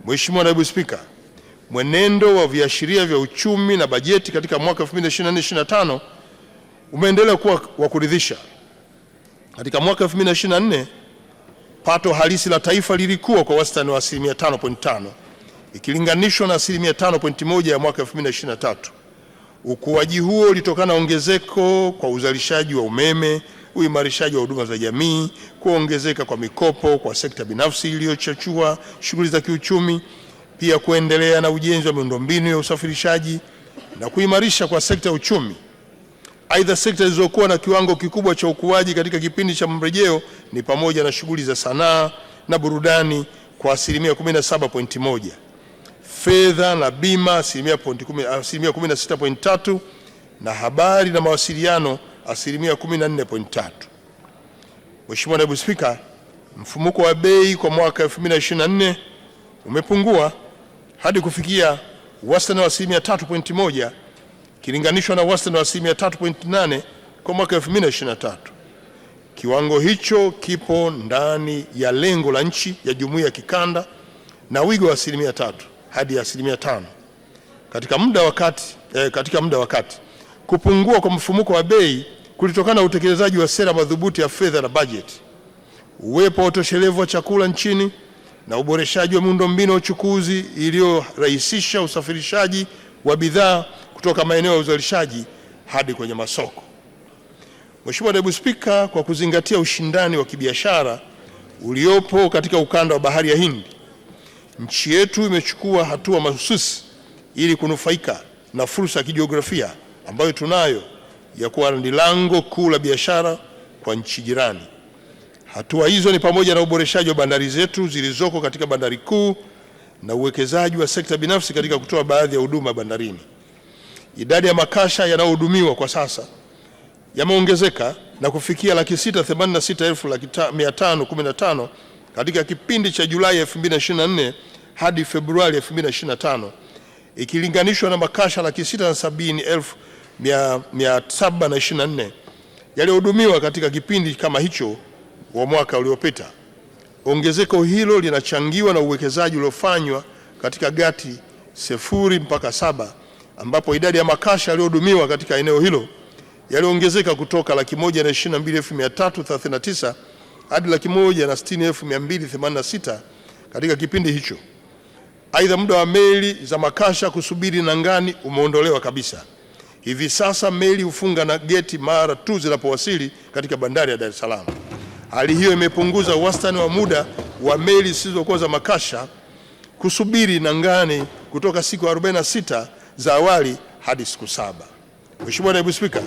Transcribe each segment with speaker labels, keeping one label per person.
Speaker 1: Mheshimiwa Naibu Spika, mwenendo wa viashiria vya uchumi na bajeti katika mwaka 2024/25 umeendelea kuwa wa kuridhisha. Katika mwaka 2024, pato halisi la taifa lilikuwa kwa wastani wa 5.5% ikilinganishwa na 5.1% ya mwaka 2023. Ukuaji huo ulitokana na ongezeko kwa uzalishaji wa umeme, uimarishaji wa huduma za jamii, kuongezeka kwa mikopo kwa sekta binafsi iliyochachua shughuli za kiuchumi, pia kuendelea na ujenzi wa miundombinu ya usafirishaji na kuimarisha kwa sekta ya uchumi. Aidha, sekta zilizokuwa na kiwango kikubwa cha ukuaji katika kipindi cha mrejeo ni pamoja na shughuli za sanaa na burudani kwa 17.1%, fedha na bima 16.3%, na habari na mawasiliano 14.3%. Mheshimiwa Naibu Spika, mfumuko wa bei kwa mwaka 2024 umepungua hadi kufikia wastani wa 3.1% kilinganishwa na wastani wa 3.8% kwa mwaka 2023. Kiwango hicho kipo ndani ya lengo la nchi ya jumuiya ya kikanda na wigo wa 3% hadi 5%. Katika muda wa kati, kupungua kwa mfumuko wa bei kulitokana na utekelezaji wa sera madhubuti ya fedha na bajeti, uwepo wa utoshelevu wa chakula nchini na uboreshaji wa miundombinu ya uchukuzi iliyorahisisha usafirishaji wa bidhaa kutoka maeneo ya uzalishaji hadi kwenye masoko. Mheshimiwa Naibu Spika, kwa kuzingatia ushindani wa kibiashara uliopo katika ukanda wa Bahari ya Hindi, nchi yetu imechukua hatua mahususi ili kunufaika na fursa ya kijiografia ambayo tunayo ya kuwa ni lango kuu la biashara kwa nchi jirani. Hatua hizo ni pamoja na uboreshaji wa bandari zetu zilizoko katika bandari kuu na uwekezaji wa sekta binafsi katika kutoa baadhi ya huduma bandarini. Idadi ya makasha yanayohudumiwa kwa sasa yameongezeka na kufikia 686,515 katika kipindi cha Julai 2024 hadi Februari 2025 ikilinganishwa na makasha 670,724 yaliyohudumiwa katika kipindi kama hicho wa mwaka uliopita. Ongezeko hilo linachangiwa na uwekezaji uliofanywa katika gati 0-7 ambapo idadi ya makasha yaliyohudumiwa katika eneo hilo yaliongezeka kutoka 122,339 hadi 160,286 katika kipindi hicho. Aidha, muda wa meli za makasha kusubiri nangani umeondolewa kabisa. Hivi sasa meli hufunga na geti mara tu zinapowasili katika bandari ya Dar es Salaam. Hali hiyo imepunguza wastani wa muda wa meli zisizokuwa za makasha kusubiri nangani kutoka siku 46 za awali hadi siku 7. Mheshimiwa Naibu Spika,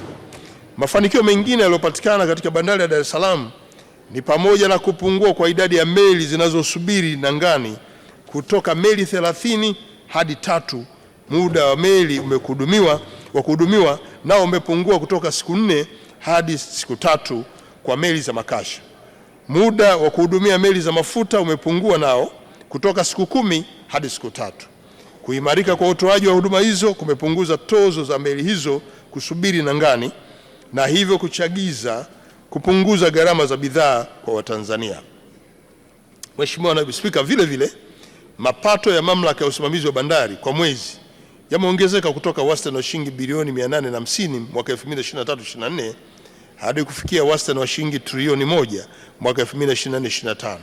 Speaker 1: mafanikio mengine yaliyopatikana katika bandari ya Dar es Salaam ni pamoja na kupungua kwa idadi ya meli zinazosubiri nangani kutoka meli 30 hadi 3. Muda wa meli wa kuhudumiwa nao umepungua kutoka siku 4 hadi siku 3 kwa meli za makasha. Muda wa kuhudumia meli za mafuta umepungua nao kutoka siku 10 hadi siku 3. Kuimarika kwa utoaji wa huduma hizo kumepunguza tozo za meli hizo kusubiri nangani na hivyo kuchagiza kupunguza gharama za bidhaa kwa Watanzania. Mheshimiwa Naibu Spika, vile vile mapato ya Mamlaka ya Usimamizi wa Bandari kwa mwezi yameongezeka kutoka wastani wa shilingi bilioni 850 mwaka 2023/24 hadi kufikia wastani wa shilingi trilioni 1 mwaka 2024/25.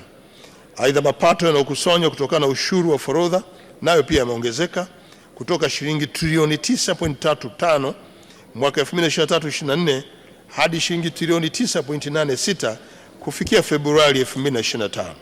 Speaker 1: Aidha, mapato yanayokusanywa kutokana na ushuru wa forodha nayo pia yameongezeka kutoka shilingi trilioni 9.35 mwaka 2023/24 hadi shilingi trilioni 9.86 kufikia Februari 2025.